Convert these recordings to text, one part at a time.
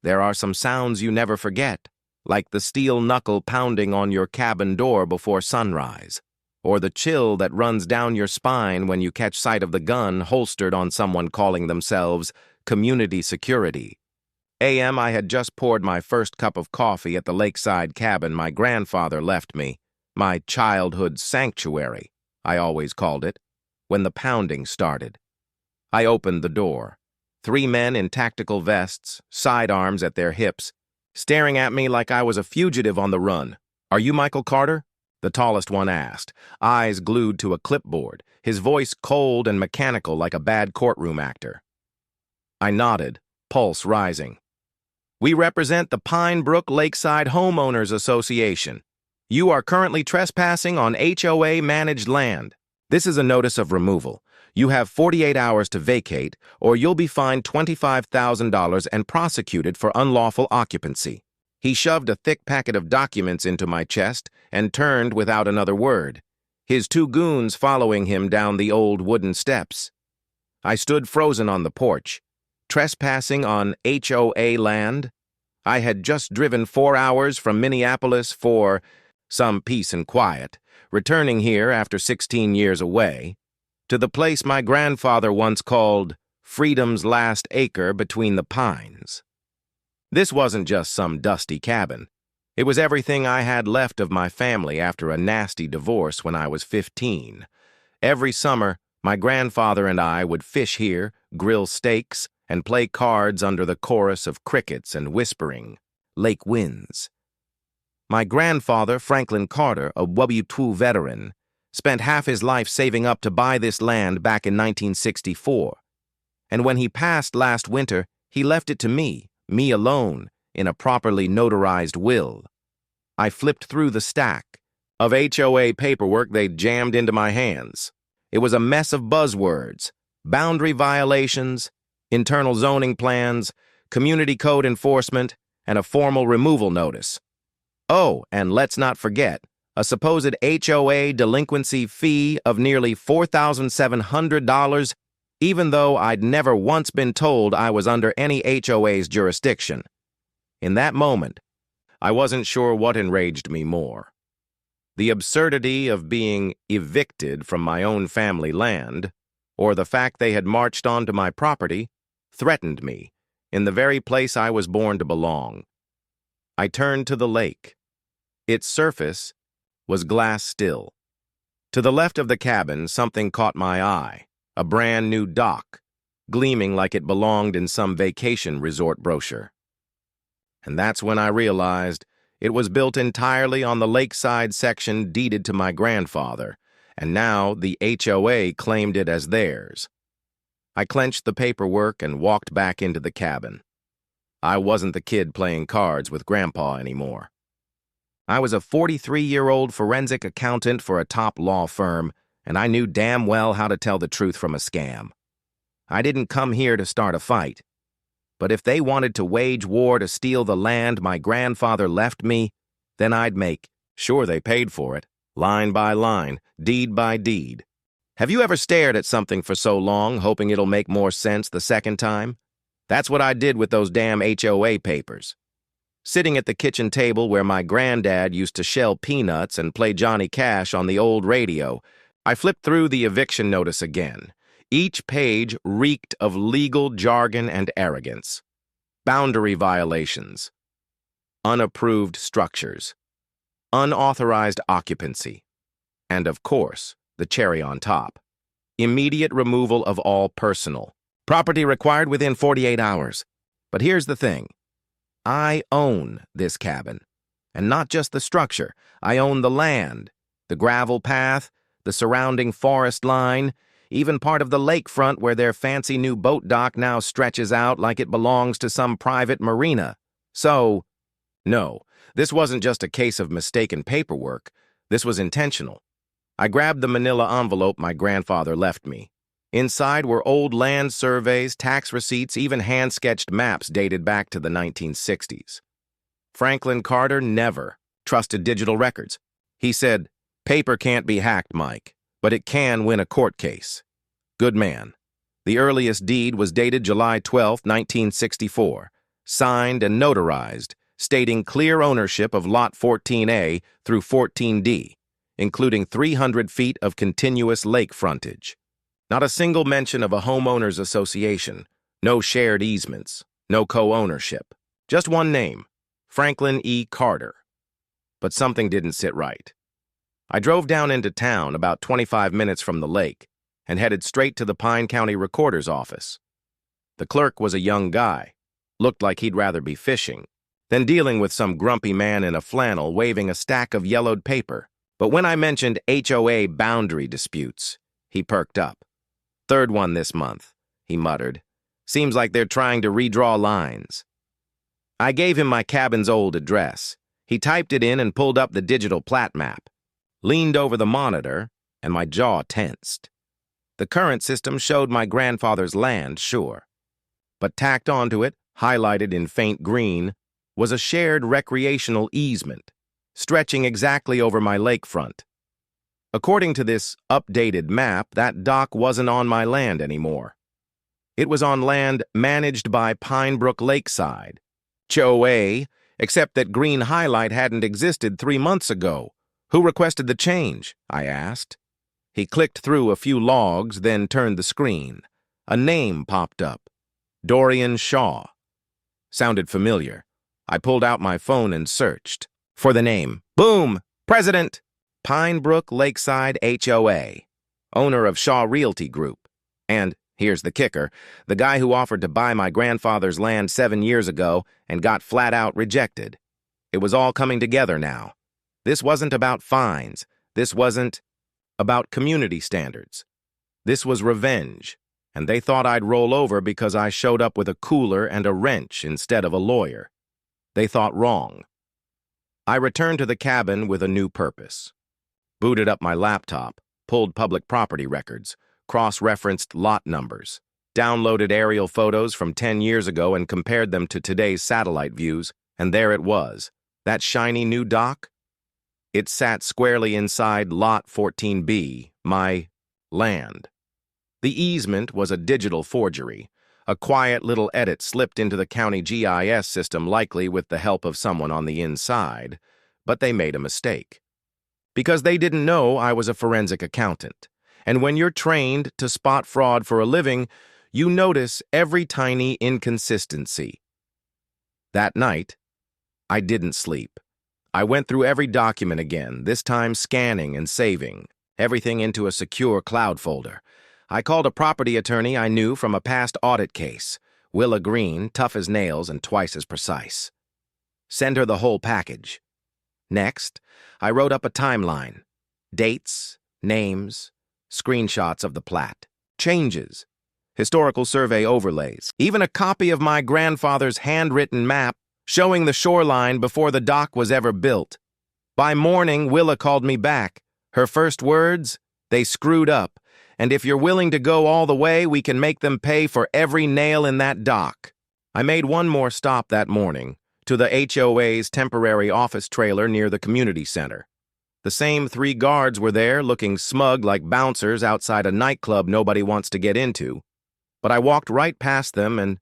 There are some sounds you never forget, like the steel knuckle pounding on your cabin door before sunrise, or the chill that runs down your spine when you catch sight of the gun holstered on someone calling themselves community security. A.M. I had just poured my first cup of coffee at the lakeside cabin my grandfather left me, my childhood sanctuary, I always called it, when the pounding started. I opened the door. 3 men in tactical vests, sidearms at their hips, staring at me like I was a fugitive on the run. "Are you Michael Carter?" the tallest one asked, eyes glued to a clipboard, his voice cold and mechanical like a bad courtroom actor. I nodded, pulse rising. "We represent the Pine Brook Lakeside Homeowners Association. You are currently trespassing on HOA managed land. This is a notice of removal. You have 48 hours to vacate, or you'll be fined $25,000 and prosecuted for unlawful occupancy." He shoved a thick packet of documents into my chest and turned without another word, his 2 goons following him down the old wooden steps. I stood frozen on the porch. Trespassing on HOA land? I had just driven 4 hours from Minneapolis for some peace and quiet, returning here after 16 years away, to the place my grandfather once called freedom's last acre between the pines. This wasn't just some dusty cabin. It was everything I had left of my family after a nasty divorce when I was 15. Every summer, my grandfather and I would fish here, grill steaks, and play cards under the chorus of crickets and whispering lake winds. My grandfather, Franklin Carter, a W2 veteran, spent half his life saving up to buy this land back in 1964. And when he passed last winter, he left it to me alone, in a properly notarized will. I flipped through the stack of HOA paperwork they'd jammed into my hands. It was a mess of buzzwords, boundary violations, internal zoning plans, community code enforcement, and a formal removal notice. Oh, and let's not forget, a supposed HOA delinquency fee of nearly $4,700, even though I'd never once been told I was under any HOA's jurisdiction. In that moment, I wasn't sure what enraged me more. The absurdity of being evicted from my own family land, or the fact they had marched onto my property, threatened me, in the very place I was born to belong. I turned to the lake. Its surface was glass still. To the left of the cabin, something caught my eye. A brand new dock, gleaming like it belonged in some vacation resort brochure. And that's when I realized it was built entirely on the lakeside section deeded to my grandfather, and now the HOA claimed it as theirs. I clenched the paperwork and walked back into the cabin. I wasn't the kid playing cards with Grandpa anymore. I was a 43-year-old forensic accountant for a top law firm, and I knew damn well how to tell the truth from a scam. I didn't come here to start a fight. But if they wanted to wage war to steal the land my grandfather left me, then I'd make sure they paid for it, line by line, deed by deed. Have you ever stared at something for so long, hoping it'll make more sense the second time? That's what I did with those damn HOA papers. Sitting at the kitchen table where my granddad used to shell peanuts and play Johnny Cash on the old radio, I flipped through the eviction notice again. Each page reeked of legal jargon and arrogance. Boundary violations. Unapproved structures. Unauthorized occupancy. And of course, the cherry on top. Immediate removal of all personal. Property required within 48 hours. But here's the thing. I own this cabin. And not just the structure. I own the land, the gravel path, the surrounding forest line, even part of the lakefront where their fancy new boat dock now stretches out like it belongs to some private marina. So, no, this wasn't just a case of mistaken paperwork. This was intentional. I grabbed the manila envelope my grandfather left me. Inside were old land surveys, tax receipts, even hand-sketched maps dated back to the 1960s. Franklin Carter never trusted digital records. He said, "Paper can't be hacked, Mike, but it can win a court case." Good man. The earliest deed was dated July 12, 1964, signed and notarized, stating clear ownership of Lot 14A through 14D, including 300 feet of continuous lake frontage. Not a single mention of a homeowners association, no shared easements, no co-ownership. Just one name, Franklin E. Carter. But something didn't sit right. I drove down into town about 25 minutes from the lake and headed straight to the Pine County Recorder's office. The clerk was a young guy, looked like he'd rather be fishing, than dealing with some grumpy man in a flannel waving a stack of yellowed paper. But when I mentioned HOA boundary disputes, he perked up. "Third one this month," he muttered. "Seems like they're trying to redraw lines." I gave him my cabin's old address. He typed it in and pulled up the digital plat map, leaned over the monitor, and my jaw tensed. The current system showed my grandfather's land, sure, but tacked onto it, highlighted in faint green, was a shared recreational easement, stretching exactly over my lakefront. According to this updated map, that dock wasn't on my land anymore. It was on land managed by Pinebrook Lakeside, HOA, except that green highlight hadn't existed 3 months ago. "Who requested the change?" I asked. He clicked through a few logs, then turned the screen. A name popped up. Dorian Shaw. Sounded familiar. I pulled out my phone and searched for the name. Boom! President! Pinebrook Lakeside HOA, owner of Shaw Realty Group. And, here's the kicker, the guy who offered to buy my grandfather's land 7 years ago and got flat out rejected. It was all coming together now. This wasn't about fines. This wasn't about community standards. This was revenge, and they thought I'd roll over because I showed up with a cooler and a wrench instead of a lawyer. They thought wrong. I returned to the cabin with a new purpose. Booted up my laptop, pulled public property records, cross-referenced lot numbers, downloaded aerial photos from 10 years ago and compared them to today's satellite views, and there it was, that shiny new dock. It sat squarely inside Lot 14B, my land. The easement was a digital forgery, a quiet little edit slipped into the county GIS system, likely with the help of someone on the inside, but they made a mistake. Because they didn't know I was a forensic accountant, and when you're trained to spot fraud for a living, you notice every tiny inconsistency. That night, I didn't sleep. I went through every document again, this time scanning and saving, everything into a secure cloud folder. I called a property attorney I knew from a past audit case, Willa Green, tough as nails and twice as precise. Send her the whole package. Next, I wrote up a timeline. Dates, names, screenshots of the plat, changes, historical survey overlays, even a copy of my grandfather's handwritten map showing the shoreline before the dock was ever built. By morning, Willa called me back. Her first words, "They screwed up, and if you're willing to go all the way, we can make them pay for every nail in that dock." I made one more stop that morning, to the HOA's temporary office trailer near the community center. The same 3 guards were there, looking smug like bouncers outside a nightclub nobody wants to get into. But I walked right past them and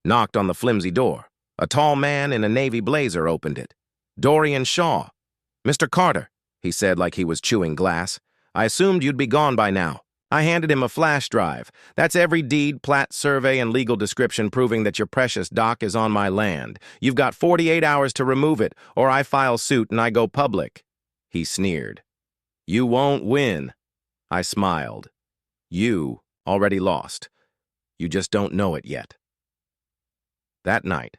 knocked on the flimsy door. A tall man in a navy blazer opened it. "Dorian Shaw." "Mr. Carter," he said like he was chewing glass. "I assumed you'd be gone by now." I handed him a flash drive. "That's every deed, plat, survey, and legal description proving that your precious dock is on my land. You've got 48 hours to remove it, or I file suit and I go public." He sneered. "You won't win." I smiled. "You already lost. You just don't know it yet." That night,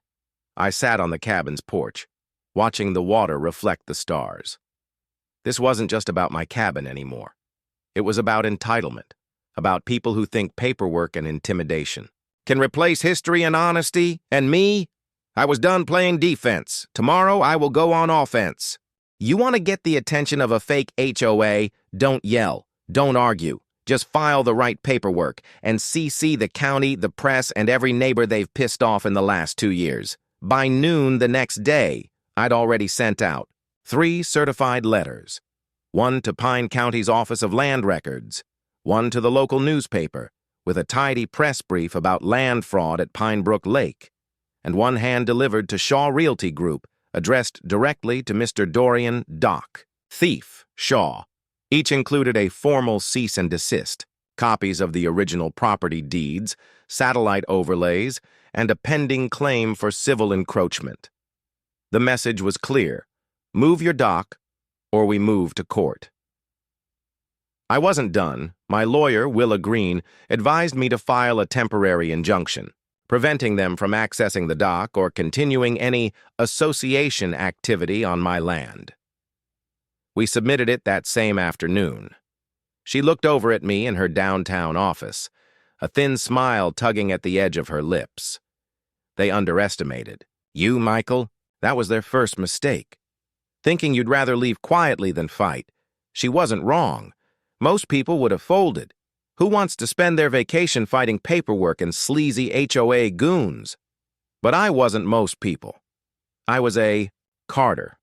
I sat on the cabin's porch, watching the water reflect the stars. This wasn't just about my cabin anymore. It was about entitlement, about people who think paperwork and intimidation can replace history and honesty, and me? I was done playing defense. Tomorrow I will go on offense. You want to get the attention of a fake HOA? Don't yell. Don't argue. Just file the right paperwork and CC the county, the press, and every neighbor they've pissed off in the last 2 years. By noon the next day, I'd already sent out 3 certified letters. 1 to Pine County's Office of Land Records, 1 to the local newspaper, with a tidy press brief about land fraud at Pinebrook Lake, and one hand-delivered to Shaw Realty Group, addressed directly to Mr. Dorian Dock, Thief, Shaw. Each included a formal cease and desist, copies of the original property deeds, satellite overlays, and a pending claim for civil encroachment. The message was clear: move your dock, or we move to court. I wasn't done. My lawyer, Willa Green, advised me to file a temporary injunction, preventing them from accessing the dock or continuing any association activity on my land. We submitted it that same afternoon. She looked over at me in her downtown office, a thin smile tugging at the edge of her lips. They underestimated. You, Michael? That was their first mistake. Thinking you'd rather leave quietly than fight. She wasn't wrong. Most people would have folded. Who wants to spend their vacation fighting paperwork and sleazy HOA goons? But I wasn't most people. I was a Carter,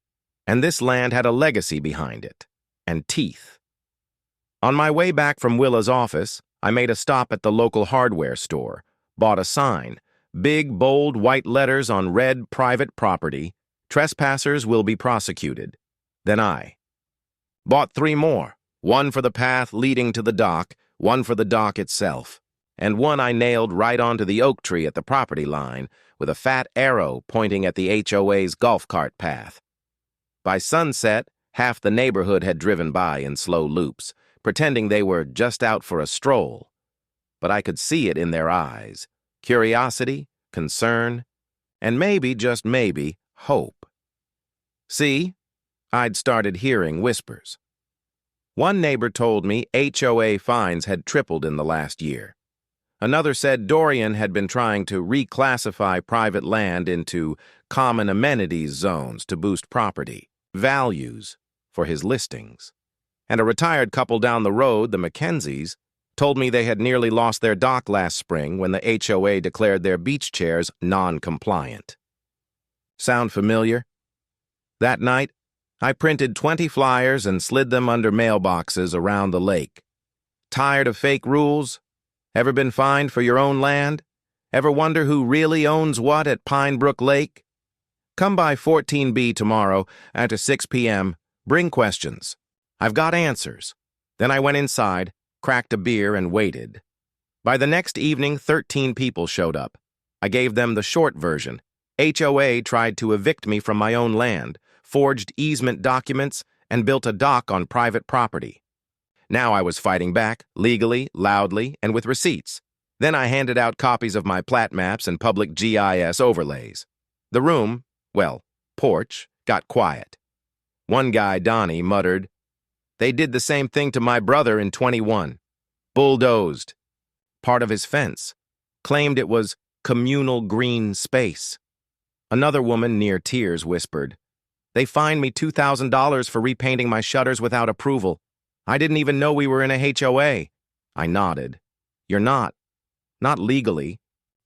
and this land had a legacy behind it, and teeth. On my way back from Willa's office, I made a stop at the local hardware store, bought a sign, big, bold, white letters on red private property: trespassers will be prosecuted. Then I bought 3 more, one for the path leading to the dock, one for the dock itself, and one I nailed right onto the oak tree at the property line with a fat arrow pointing at the HOA's golf cart path. By sunset, half the neighborhood had driven by in slow loops, pretending they were just out for a stroll. But I could see it in their eyes: curiosity, concern, and maybe, just maybe, hope. See, I'd started hearing whispers. One neighbor told me HOA fines had tripled in the last year. Another said Dorian had been trying to reclassify private land into common amenities zones to boost property values for his listings. And a retired couple down the road, the Mackenzies, told me they had nearly lost their dock last spring when the HOA declared their beach chairs non-compliant. Sound familiar? That night, I printed 20 flyers and slid them under mailboxes around the lake. Tired of fake rules? Ever been fined for your own land? Ever wonder who really owns what at Pine Brook Lake? Come by 14B tomorrow after 6 p.m. Bring questions. I've got answers. Then I went inside, cracked a beer, and waited. By the next evening, 13 people showed up. I gave them the short version. HOA tried to evict me from my own land, forged easement documents, and built a dock on private property. Now I was fighting back, legally, loudly, and with receipts. Then I handed out copies of my plat maps and public GIS overlays. The room, well, porch, got quiet. One guy, Donnie, muttered, "They did the same thing to my brother in 21. Bulldozed." Part of his fence. Claimed it was communal green space. Another woman near tears whispered, "They fined me $2,000 for repainting my shutters without approval. I didn't even know we were in a HOA." I nodded. "You're not. Not legally.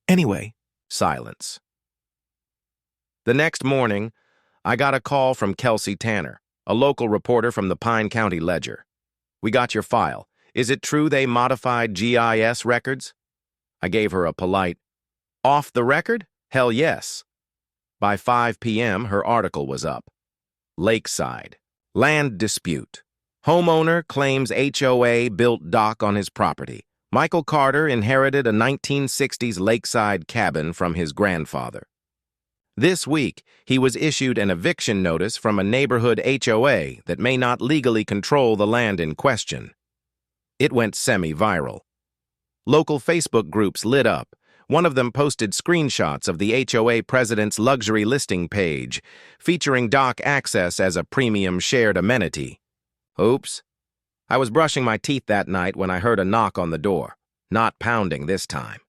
Anyway," silence. The next morning, I got a call from Kelsey Tanner, a local reporter from the Pine County Ledger. "We got your file. Is it true they modified GIS records?" I gave her a polite, "Off the record? Hell yes." By 5 p.m., her article was up. Lakeside. Land dispute. Homeowner claims HOA built dock on his property. Michael Carter inherited a 1960s lakeside cabin from his grandfather. This week, he was issued an eviction notice from a neighborhood HOA that may not legally control the land in question. It went semi-viral. Local Facebook groups lit up. One of them posted screenshots of the HOA president's luxury listing page, featuring dock access as a premium shared amenity. Oops. I was brushing my teeth that night when I heard a knock on the door. Not pounding this time.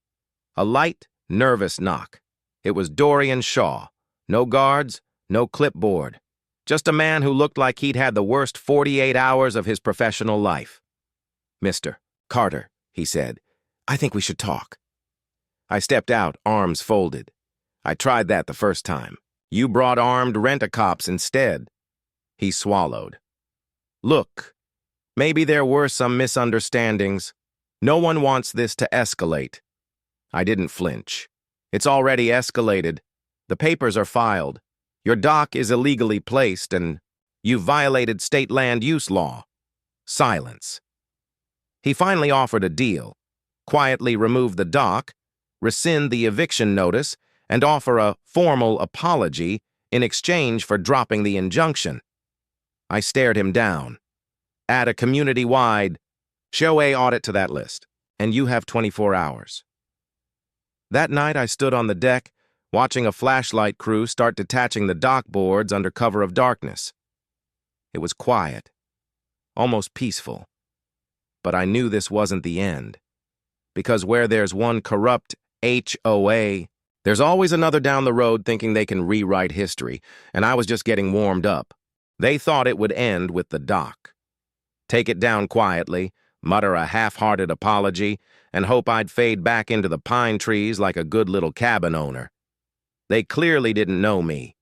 A light, nervous knock. It was Dorian Shaw. No guards, no clipboard. Just a man who looked like he'd had the worst 48 hours of his professional life. "Mr. Carter," he said, "I think we should talk." I stepped out, arms folded. "I tried that the first time. You brought armed rent-a-cops instead." He swallowed. "Look, maybe there were some misunderstandings. No one wants this to escalate." I didn't flinch. "It's already escalated. The papers are filed. Your dock is illegally placed and you violated state land use law. Silence. He finally offered a deal. Quietly remove the dock, rescind the eviction notice, and offer a formal apology in exchange for dropping the injunction. I stared him down. Add a community-wide HOA audit to that list, and you have 24 hours. That night I stood on the deck, watching a flashlight crew start detaching the dock boards under cover of darkness. It was quiet, almost peaceful. But I knew this wasn't the end. Because where there's one corrupt HOA, there's always another down the road thinking they can rewrite history, and I was just getting warmed up. They thought it would end with the dock. Take it down quietly, mutter a half-hearted apology, and hope I'd fade back into the pine trees like a good little cabin owner. They clearly didn't know me,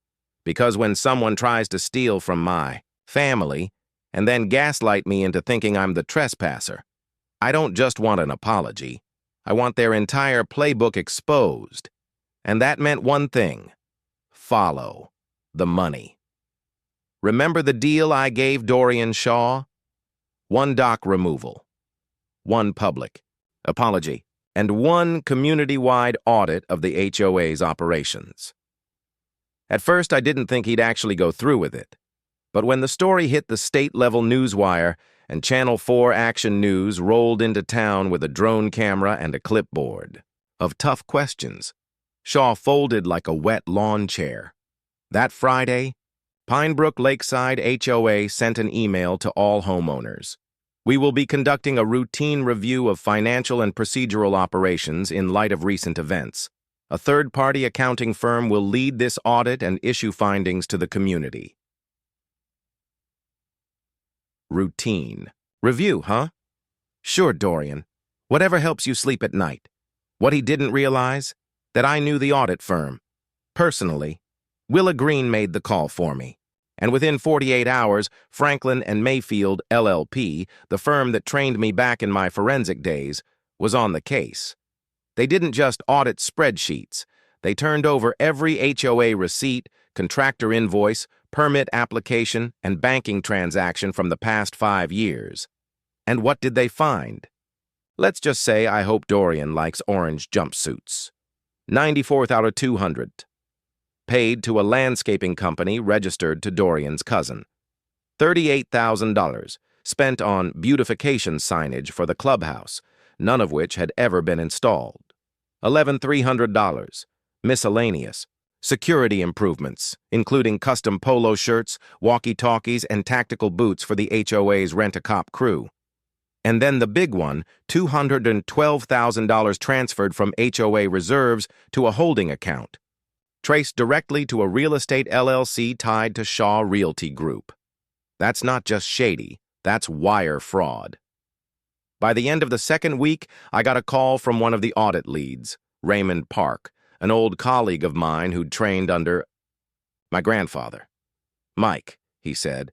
because when someone tries to steal from my family and then gaslight me into thinking I'm the trespasser, I don't just want an apology. I want their entire playbook exposed. And that meant one thing: follow the money. Remember the deal I gave Dorian Shaw? 1 dock removal, 1 public apology, and 1 community-wide audit of the HOA's operations. At first, I didn't think he'd actually go through with it. But when the story hit the state-level newswire and Channel 4 Action News rolled into town with a drone camera and a clipboard of tough questions, Shaw folded like a wet lawn chair. That Friday, Pinebrook Lakeside HOA sent an email to all homeowners. We will be conducting a routine review of financial and procedural operations in light of recent events. A third-party accounting firm will lead this audit and issue findings to the community. Routine. Review, huh? Sure, Dorian. Whatever helps you sleep at night. What he didn't realize? That I knew the audit firm. Personally, Willa Green made the call for me. And within 48 hours, Franklin and Mayfield, LLP, the firm that trained me back in my forensic days, was on the case. They didn't just audit spreadsheets. They turned over every HOA receipt, contractor invoice, permit application, and banking transaction from the past 5 years. And what did they find? Let's just say I hope Dorian likes orange jumpsuits. 94th out of 200. Paid to a landscaping company registered to Dorian's cousin. $38,000 spent on beautification signage for the clubhouse, none of which had ever been installed. $11,300 miscellaneous. Security improvements, including custom polo shirts, walkie-talkies, and tactical boots for the HOA's rent-a-cop crew. And then the big one, $212,000 transferred from HOA reserves to a holding account, traced directly to a real estate LLC tied to Shaw Realty Group. That's not just shady, that's wire fraud. By the end of the second week, I got a call from one of the audit leads, Raymond Park, an old colleague of mine who'd trained under my grandfather. Mike, he said,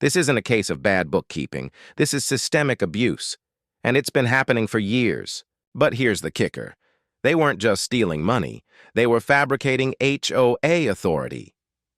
this isn't a case of bad bookkeeping. This is systemic abuse, and it's been happening for years. But here's the kicker. They weren't just stealing money. They were fabricating HOA authority.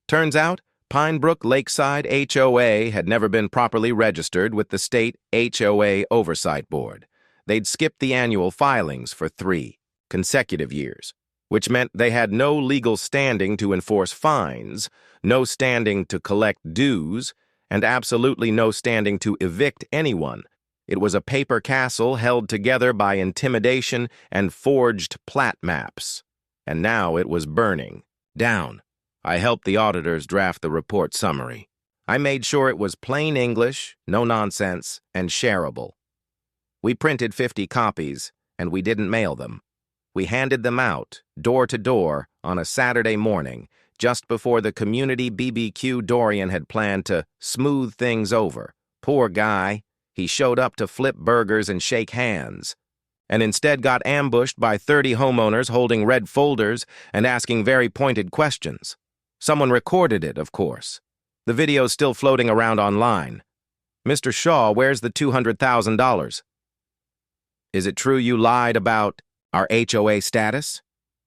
Turns out, Pinebrook Lakeside HOA had never been properly registered with the state HOA Oversight Board. They'd skipped the annual filings for 3 consecutive years, which meant they had no legal standing to enforce fines, no standing to collect dues, and absolutely no standing to evict anyone. It was a paper castle held together by intimidation and forged plat maps. And now it was burning down. I helped the auditors draft the report summary. I made sure it was plain English, no nonsense, and shareable. We printed 50 copies, and we didn't mail them. We handed them out, door to door, on a Saturday morning, just before the community BBQ Dorian had planned to smooth things over. Poor guy. He showed up to flip burgers and shake hands, and instead got ambushed by 30 homeowners holding red folders and asking very pointed questions. Someone recorded it, of course. The video's still floating around online. Mr. Shaw, where's the $200,000? Is it true you lied about our HOA status?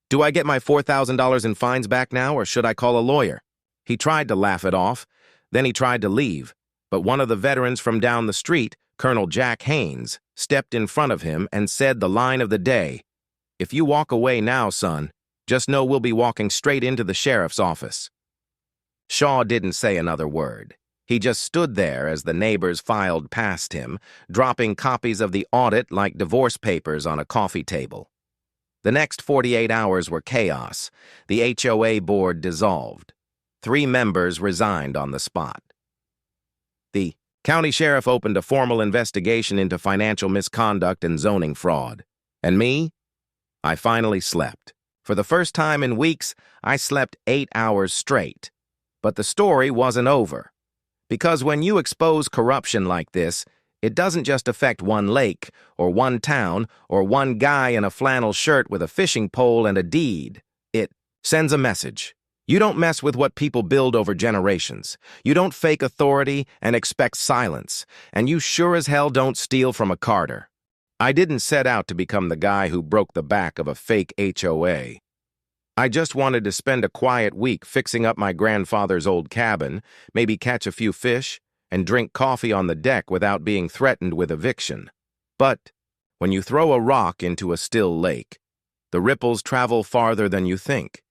Do I get my $4,000 in fines back now, or should I call a lawyer? He tried to laugh it off. Then he tried to leave. But one of the veterans from down the street, Colonel Jack Haynes, stepped in front of him and said the line of the day, "If you walk away now, son, just know we'll be walking straight into the sheriff's office." Shaw didn't say another word. He just stood there as the neighbors filed past him, dropping copies of the audit like divorce papers on a coffee table. The next 48 hours were chaos. The HOA board dissolved. 3 members resigned on the spot. The county sheriff opened a formal investigation into financial misconduct and zoning fraud. And me? I finally slept. For the first time in weeks, I slept 8 hours straight. But the story wasn't over. Because when you expose corruption like this, it doesn't just affect one lake, or one town, or one guy in a flannel shirt with a fishing pole and a deed. It sends a message. You don't mess with what people build over generations. You don't fake authority and expect silence. And you sure as hell don't steal from a Carter. I didn't set out to become the guy who broke the back of a fake HOA. I just wanted to spend a quiet week fixing up my grandfather's old cabin, maybe catch a few fish, and drink coffee on the deck without being threatened with eviction. But when you throw a rock into a still lake, the ripples travel farther than you think.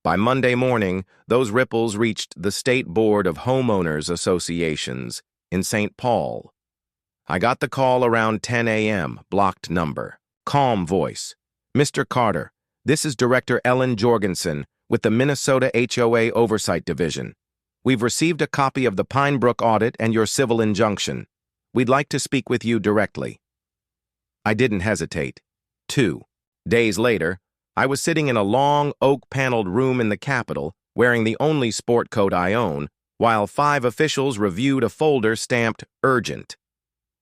By Monday morning, those ripples reached the State Board of Homeowners Associations in St. Paul. I got the call around 10 a.m., blocked number. Calm voice. "Mr. Carter, this is Director Ellen Jorgensen with the Minnesota HOA Oversight Division. We've received a copy of the Pine Brook audit and your civil injunction. We'd like to speak with you directly." I didn't hesitate. 2 days later, I was sitting in a long, oak-paneled room in the Capitol, wearing the only sport coat I own, while 5 officials reviewed a folder stamped urgent.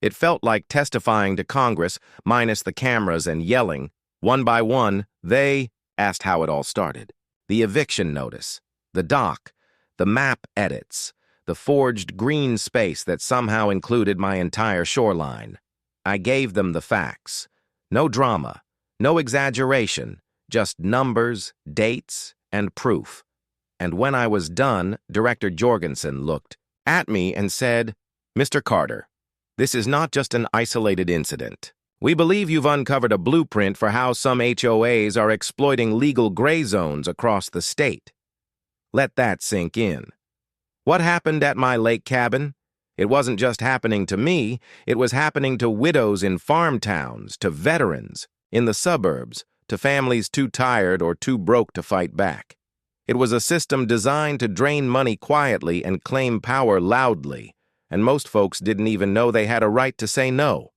It felt like testifying to Congress, minus the cameras and yelling. One by one, they asked how it all started. The eviction notice, the dock, the map edits, the forged green space that somehow included my entire shoreline. I gave them the facts. No drama, no exaggeration, just numbers, dates, and proof. And when I was done, Director Jorgensen looked at me and said, "Mr. Carter, this is not just an isolated incident. We believe you've uncovered a blueprint for how some HOAs are exploiting legal gray zones across the state. Let that sink in. What happened at my lake cabin? It wasn't just happening to me, it was happening to widows in farm towns, to veterans, in the suburbs, to families too tired or too broke to fight back. It was a system designed to drain money quietly and claim power loudly, and most folks didn't even know they had a right to say no.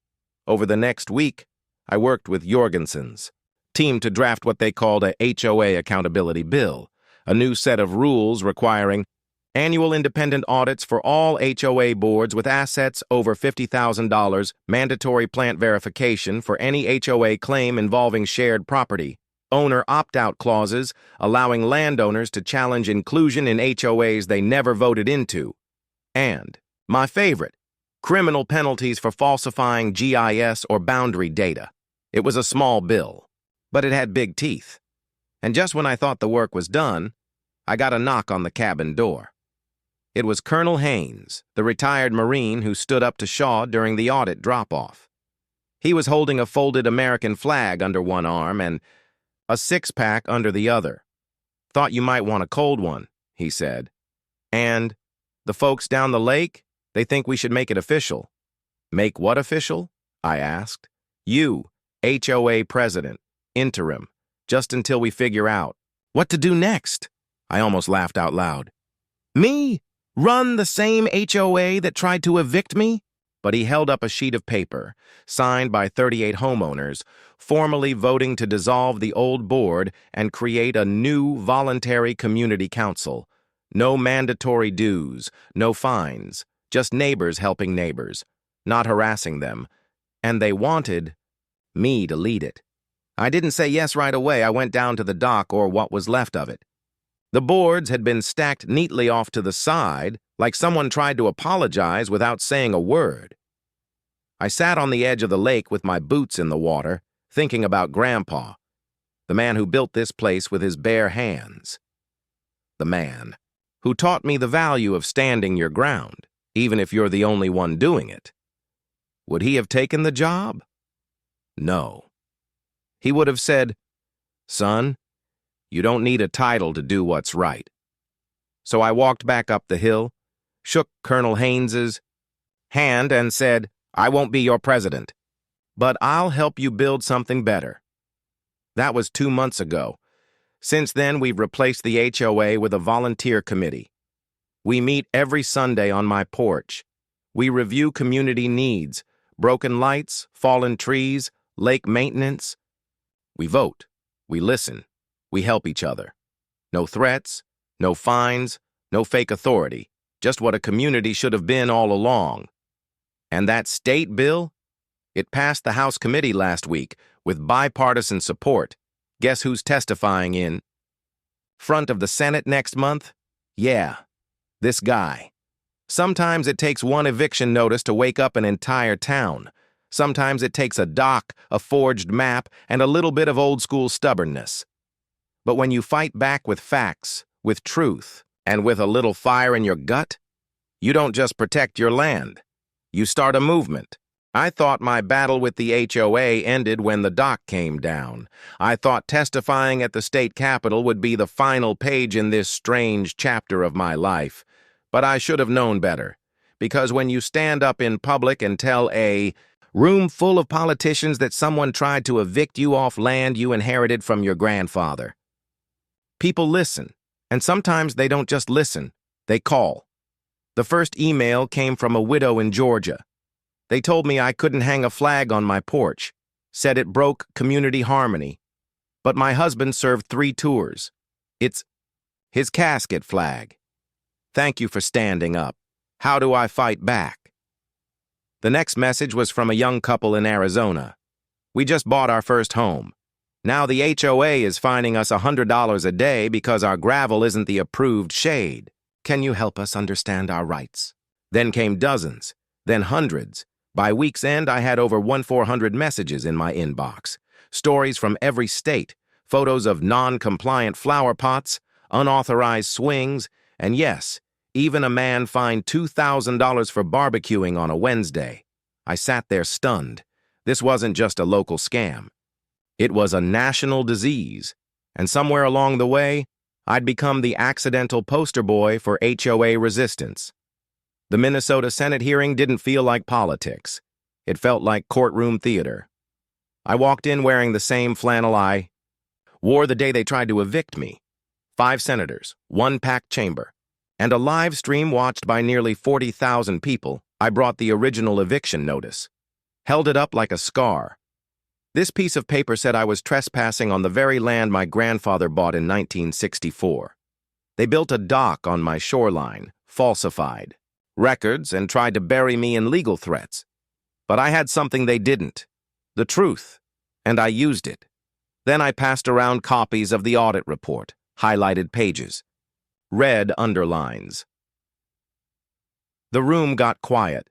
Over the next week, I worked with Jorgensen's team to draft what they called a HOA accountability bill, a new set of rules requiring annual independent audits for all HOA boards with assets over $50,000, mandatory plant verification for any HOA claim involving shared property, owner opt-out clauses allowing landowners to challenge inclusion in HOAs they never voted into, and, my favorite, criminal penalties for falsifying GIS or boundary data. It was a small bill, but it had big teeth. And just when I thought the work was done, I got a knock on the cabin door. It was Colonel Haynes, the retired Marine who stood up to Shaw during the audit drop-off. He was holding a folded American flag under one arm and a six-pack under the other. "Thought you might want a cold one," he said. "And the folks down the lake, they think we should make it official." "Make what official?" I asked. "You, HOA president, interim, just until we figure out what to do next." I almost laughed out loud. "Me? Run the same HOA that tried to evict me?" But he held up a sheet of paper, signed by 38 homeowners, formally voting to dissolve the old board and create a new voluntary community council. No mandatory dues, no fines, just neighbors helping neighbors, not harassing them. And they wanted me to lead it. I didn't say yes right away. I went down to the dock, or what was left of it. The boards had been stacked neatly off to the side, like someone tried to apologize without saying a word. I sat on the edge of the lake with my boots in the water, thinking about Grandpa. The man who built this place with his bare hands. The man who taught me the value of standing your ground, even if you're the only one doing it. Would he have taken the job? No. He would have said, "Son, you don't need a title to do what's right." So I walked back up the hill, shook Colonel Haynes's hand and said, "I won't be your president, but I'll help you build something better." That was 2 months ago. Since then, we've replaced the HOA with a volunteer committee. We meet every Sunday on my porch. We review community needs, broken lights, fallen trees, lake maintenance. We vote. We listen. We help each other. No threats, no fines, no fake authority, just what a community should have been all along. And that state bill? It passed the House committee last week with bipartisan support. Guess who's testifying in front of the Senate next month? Yeah, this guy. Sometimes it takes one eviction notice to wake up an entire town. Sometimes it takes a dock, a forged map, and a little bit of old-school stubbornness. But when you fight back with facts, with truth, and with a little fire in your gut, you don't just protect your land. You start a movement. I thought my battle with the HOA ended when the dock came down. I thought testifying at the state capitol would be the final page in this strange chapter of my life. But I should have known better. Because when you stand up in public and tell a room full of politicians that someone tried to evict you off land you inherited from your grandfather, people listen. And sometimes they don't just listen, they call. The first email came from a widow in Georgia. They told me I couldn't hang a flag on my porch, said it broke community harmony. But my husband served 3 tours. It's his casket flag. Thank you for standing up. How do I fight back? The next message was from a young couple in Arizona. We just bought our first home. Now the HOA is fining us $100 a day because our gravel isn't the approved shade. Can you help us understand our rights? Then came dozens, then hundreds. By week's end, I had over 1,400 messages in my inbox. Stories from every state, photos of non-compliant flower pots, unauthorized swings, and yes, even a man fined $2,000 for barbecuing on a Wednesday. I sat there stunned. This wasn't just a local scam. It was a national disease, and somewhere along the way, I'd become the accidental poster boy for HOA resistance. The Minnesota Senate hearing didn't feel like politics. It felt like courtroom theater. I walked in wearing the same flannel I wore the day they tried to evict me. 5 senators, 1 packed chamber, and a live stream watched by nearly 40,000 people. I brought the original eviction notice, held it up like a scar. This piece of paper said I was trespassing on the very land my grandfather bought in 1964. They built a dock on my shoreline, falsified records, and tried to bury me in legal threats. But I had something they didn't, the truth, and I used it. Then I passed around copies of the audit report, highlighted pages, red underlines. The room got quiet.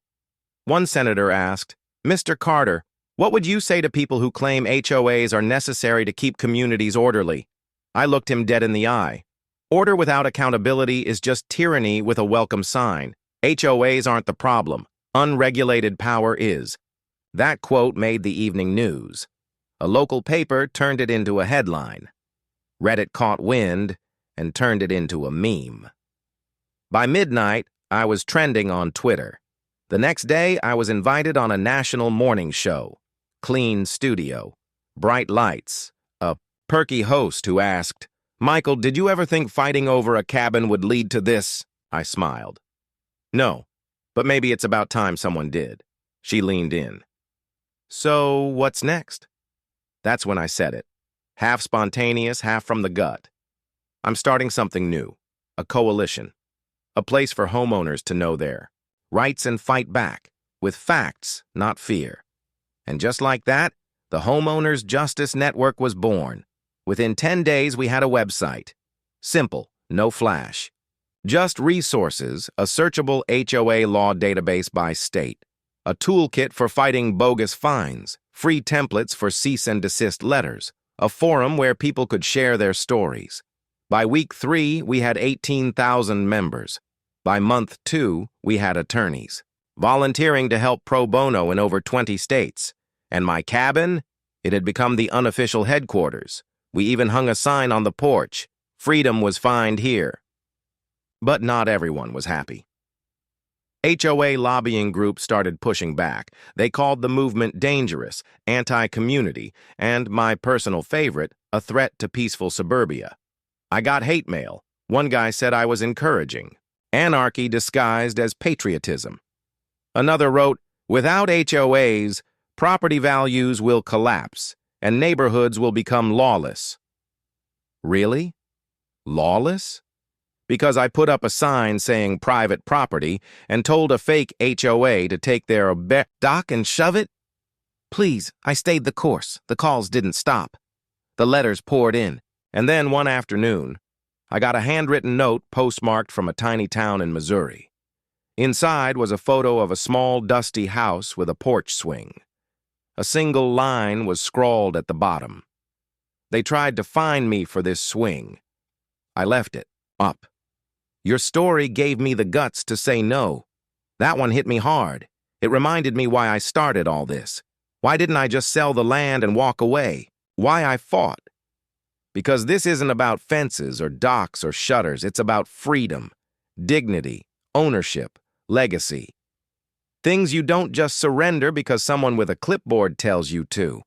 One senator asked, "Mr. Carter, what would you say to people who claim HOAs are necessary to keep communities orderly?" I looked him dead in the eye. Order without accountability is just tyranny with a welcome sign. HOAs aren't the problem. Unregulated power is. That quote made the evening news. A local paper turned it into a headline. Reddit caught wind and turned it into a meme. By midnight, I was trending on Twitter. The next day, I was invited on a national morning show. Clean studio, bright lights, a perky host who asked, "Michael, did you ever think fighting over a cabin would lead to this?" I smiled. "No, but maybe it's about time someone did." She leaned in. "So, what's next?" That's when I said it. Half spontaneous, half from the gut. I'm starting something new. A coalition. A place for homeowners to know their rights and fight back. With facts, not fear. And just like that, the Homeowners Justice Network was born. Within 10 days, we had a website. Simple, no flash. Just resources, a searchable HOA law database by state, a toolkit for fighting bogus fines, free templates for cease and desist letters, a forum where people could share their stories. By week 3, we had 18,000 members. By month 2, we had attorneys, volunteering to help pro bono in over 20 states. And my cabin? It had become the unofficial headquarters. We even hung a sign on the porch. Freedom was found here. But not everyone was happy. HOA lobbying groups started pushing back. They called the movement dangerous, anti-community, and, my personal favorite, a threat to peaceful suburbia. I got hate mail. One guy said I was encouraging anarchy disguised as patriotism. Another wrote, "Without HOAs, property values will collapse, and neighborhoods will become lawless." Really? Lawless? Because I put up a sign saying private property and told a fake HOA to take their dock and shove it? Please, I stayed the course. The calls didn't stop. The letters poured in, and then one afternoon, I got a handwritten note postmarked from a tiny town in Missouri. Inside was a photo of a small, dusty house with a porch swing. A single line was scrawled at the bottom. They tried to find me for this swing. I left it up. Your story gave me the guts to say no. That one hit me hard. It reminded me why I started all this. Why didn't I just sell the land and walk away? Why I fought? Because this isn't about fences or docks or shutters. It's about freedom, dignity, ownership, legacy. Things you don't just surrender because someone with a clipboard tells you to.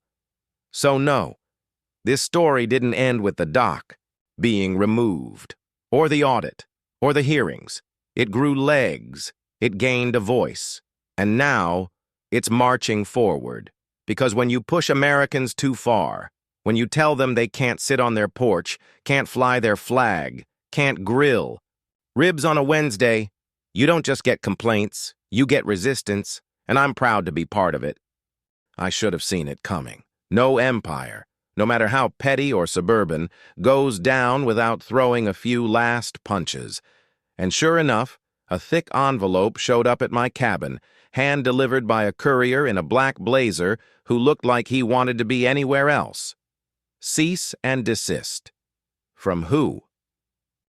So no, this story didn't end with the dock being removed, or the audit, or the hearings. It grew legs, it gained a voice, and now it's marching forward. Because when you push Americans too far, when you tell them they can't sit on their porch, can't fly their flag, can't grill ribs on a Wednesday, you don't just get complaints, you get resistance, and I'm proud to be part of it. I should have seen it coming. No empire, no matter how petty or suburban, goes down without throwing a few last punches. And sure enough, a thick envelope showed up at my cabin, hand-delivered by a courier in a black blazer who looked like he wanted to be anywhere else. Cease and desist. From who?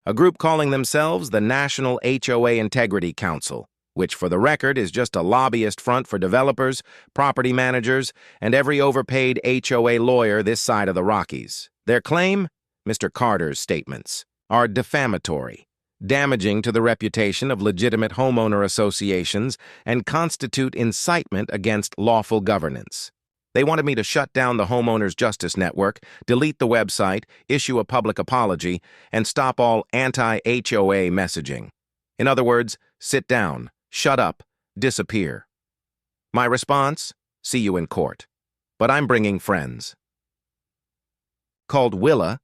A group calling themselves the National HOA Integrity Council, which for the record is just a lobbyist front for developers, property managers, and every overpaid HOA lawyer this side of the Rockies. Their claim? Mr. Carter's statements are defamatory, damaging to the reputation of legitimate homeowner associations, and constitute incitement against lawful governance. They wanted me to shut down the Homeowners Justice Network, delete the website, issue a public apology, and stop all anti-HOA messaging. In other words, sit down, shut up, disappear. My response? See you in court. But I'm bringing friends. Called Willa.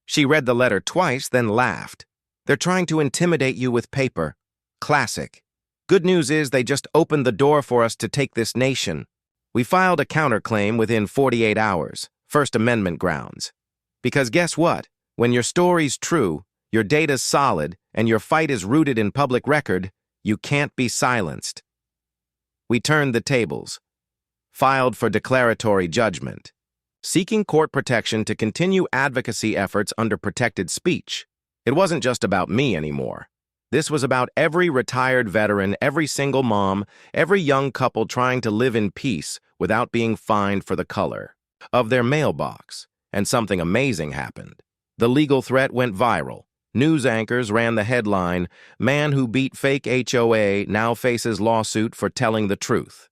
She read the letter twice, then laughed. They're trying to intimidate you with paper. Classic. Good news is they just opened the door for us to take this nation. We filed a counterclaim within 48 hours, First Amendment grounds. Because guess what? When your story's true, your data's solid, and your fight is rooted in public record, you can't be silenced. We turned the tables, filed for declaratory judgment, seeking court protection to continue advocacy efforts under protected speech. It wasn't just about me anymore. This was about every retired veteran, every single mom, every young couple trying to live in peace without being fined for the color of their mailbox. And something amazing happened. The legal threat went viral. News anchors ran the headline, "Man who beat fake HOA now faces lawsuit for telling the truth."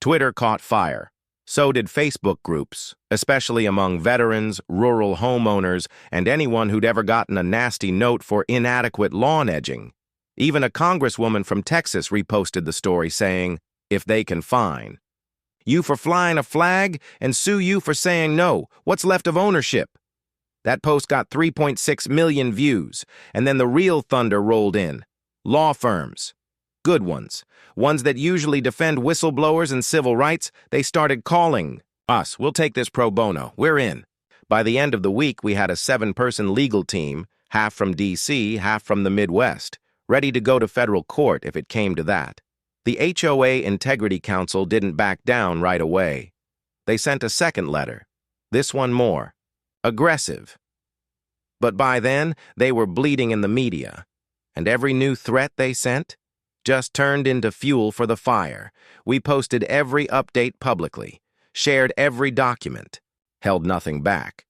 Twitter caught fire. So did Facebook groups, especially among veterans, rural homeowners, and anyone who'd ever gotten a nasty note for inadequate lawn edging. Even a congresswoman from Texas reposted the story saying, "If they can fine you for flying a flag and sue you for saying no, what's left of ownership?" That post got 3.6 million views, and then the real thunder rolled in. Law firms. Good ones. Ones that usually defend whistleblowers and civil rights, they started calling us. "We'll take this pro bono. We're in." By the end of the week, we had a 7-person legal team, half from D.C., half from the Midwest, ready to go to federal court if it came to that. The HOA Integrity Council didn't back down right away. They sent a second letter. This one more. aggressive. But by then, they were bleeding in the media, and every new threat they sent just turned into fuel for the fire. We posted every update publicly, shared every document, held nothing back.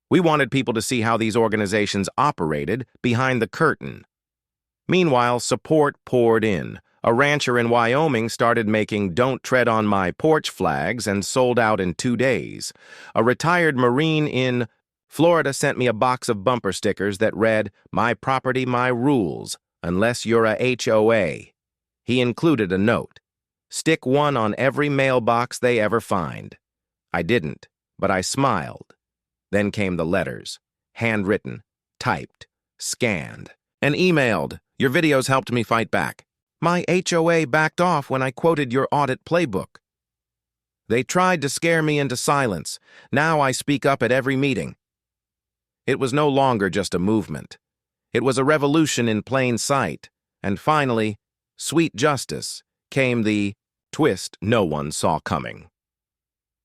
We wanted people to see how these organizations operated behind the curtain. Meanwhile, support poured in. A rancher in Wyoming started making "Don't Tread on My Porch" flags and sold out in 2 days. A retired Marine in Florida sent me a box of bumper stickers that read, "My property, my rules, unless you're a HOA." He included a note: "Stick one on every mailbox they ever find." I didn't, but I smiled. Then came the letters, handwritten, typed, scanned, and emailed. "Your videos helped me fight back. My HOA backed off when I quoted your audit playbook. They tried to scare me into silence. Now I speak up at every meeting." It was no longer just a movement. It was a revolution in plain sight. And finally, sweet justice, came the twist no one saw coming.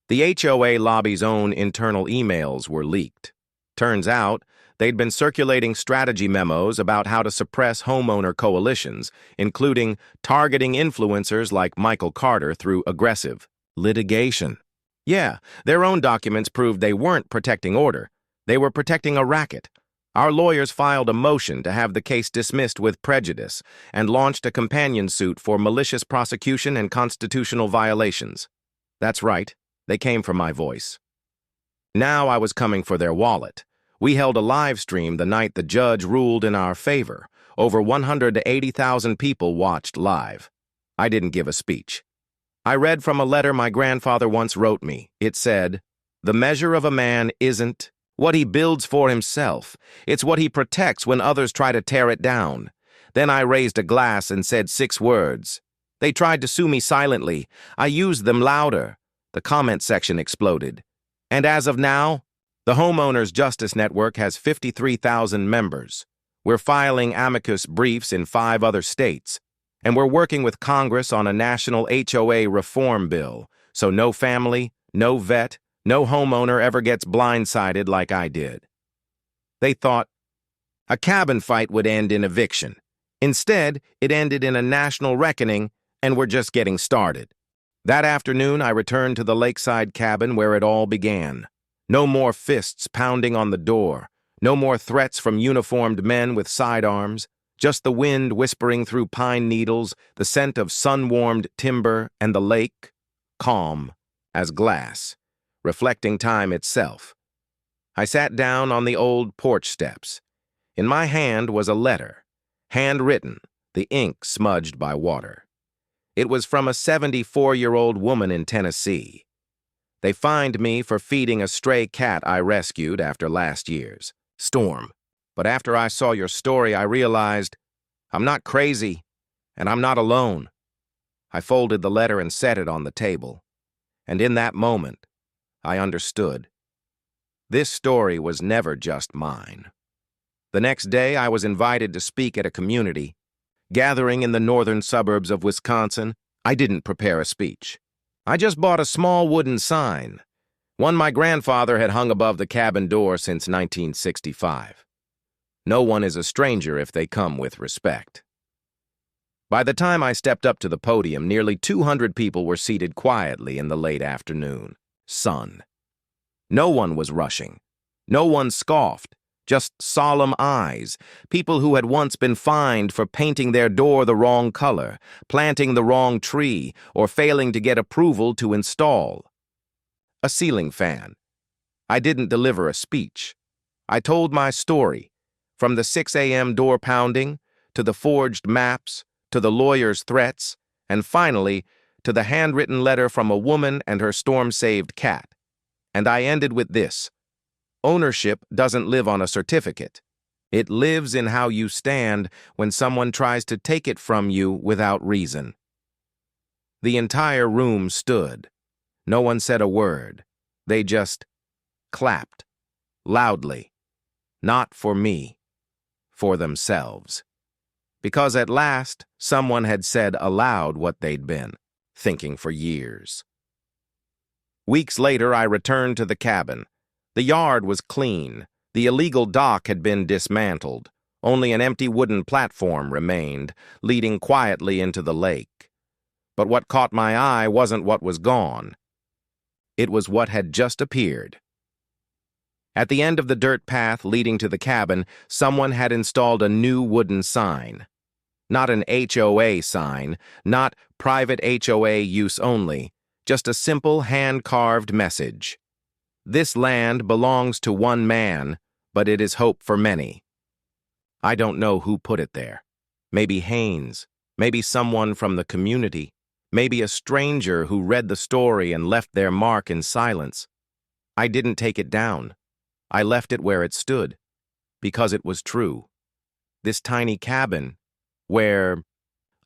The HOA lobby's own internal emails were leaked. Turns out, they'd been circulating strategy memos about how to suppress homeowner coalitions, including targeting influencers like Michael Carter through aggressive litigation. Yeah, their own documents proved they weren't protecting order. They were protecting a racket. Our lawyers filed a motion to have the case dismissed with prejudice and launched a companion suit for malicious prosecution and constitutional violations. That's right, they came for my voice. Now I was coming for their wallet. We held a live stream the night the judge ruled in our favor. Over 180,000 people watched live. I didn't give a speech. I read from a letter my grandfather once wrote me. It said, "The measure of a man isn't what he builds for himself. It's what he protects when others try to tear it down." Then I raised a glass and said 6 words. They tried to sue me silently. I used them louder. The comment section exploded. And as of now, the Homeowners Justice Network has 53,000 members. We're filing amicus briefs in 5 other states, and we're working with Congress on a national HOA reform bill, so no family, no vet, no homeowner ever gets blindsided like I did. They thought a cabin fight would end in eviction. Instead, it ended in a national reckoning, and we're just getting started. That afternoon, I returned to the lakeside cabin where it all began. No more fists pounding on the door. No more threats from uniformed men with sidearms. Just the wind whispering through pine needles, the scent of sun-warmed timber, and the lake, calm as glass, reflecting time itself. I sat down on the old porch steps. In my hand was a letter, handwritten, the ink smudged by water. It was from a 74-year-old woman in Tennessee. They fined me for feeding a stray cat I rescued after last year's storm. But after I saw your story, I realized I'm not crazy, and I'm not alone. I folded the letter and set it on the table. And in that moment, I understood. This story was never just mine. The next day, I was invited to speak at a community gathering in the northern suburbs of Wisconsin. I didn't prepare a speech. I just bought a small wooden sign, one my grandfather had hung above the cabin door since 1965. No one is a stranger if they come with respect. By the time I stepped up to the podium, nearly 200 people were seated quietly in the late afternoon sun. No one was rushing. No one scoffed. Just solemn eyes, people who had once been fined for painting their door the wrong color, planting the wrong tree, or failing to get approval to install a ceiling fan. I didn't deliver a speech. I told my story, from the 6 a.m. door pounding, to the forged maps, to the lawyer's threats, and finally, to the handwritten letter from a woman and her storm-saved cat. And I ended with this: ownership doesn't live on a certificate. It lives in how you stand when someone tries to take it from you without reason. The entire room stood. No one said a word. They just clapped, loudly. Not for me, for themselves. Because at last, someone had said aloud what they'd been thinking for years. Weeks later, I returned to the cabin. The yard was clean. The illegal dock had been dismantled. Only an empty wooden platform remained, leading quietly into the lake. But what caught my eye wasn't what was gone. It was what had just appeared. At the end of the dirt path leading to the cabin, someone had installed a new wooden sign. Not an HOA sign, not private HOA use only, just a simple hand-carved message. This land belongs to one man, but it is hope for many. I don't know who put it there. Maybe Haynes, maybe someone from the community, maybe a stranger who read the story and left their mark in silence. I didn't take it down. I left it where it stood, because it was true. This tiny cabin, where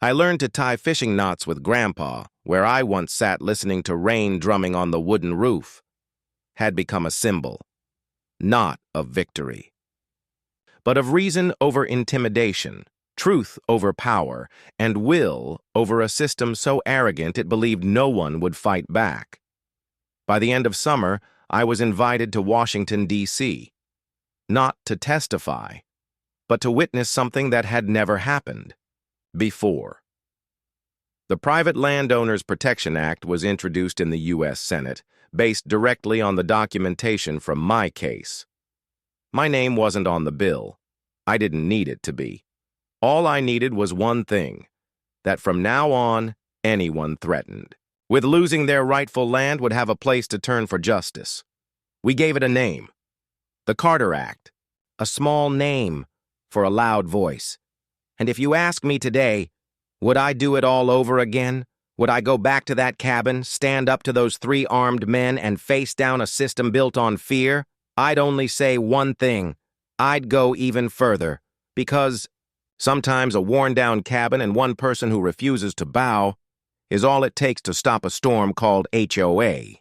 I learned to tie fishing knots with Grandpa, where I once sat listening to rain drumming on the wooden roof, had become a symbol, not of victory, but of reason over intimidation, truth over power, and will over a system so arrogant it believed no one would fight back. By the end of summer, I was invited to Washington, D.C., not to testify, but to witness something that had never happened before. The Private Landowners Protection Act was introduced in the U.S. Senate, based directly on the documentation from my case. My name wasn't on the bill. I didn't need it to be. All I needed was one thing, that from now on, anyone threatened with losing their rightful land would have a place to turn for justice. We gave it a name, the Carter Act, a small name for a loud voice. And if you ask me today, would I do it all over again? Would I go back to that cabin, stand up to those 3 armed men, and face down a system built on fear? I'd only say one thing. I'd go even further, because sometimes a worn-down cabin and one person who refuses to bow is all it takes to stop a storm called HOA.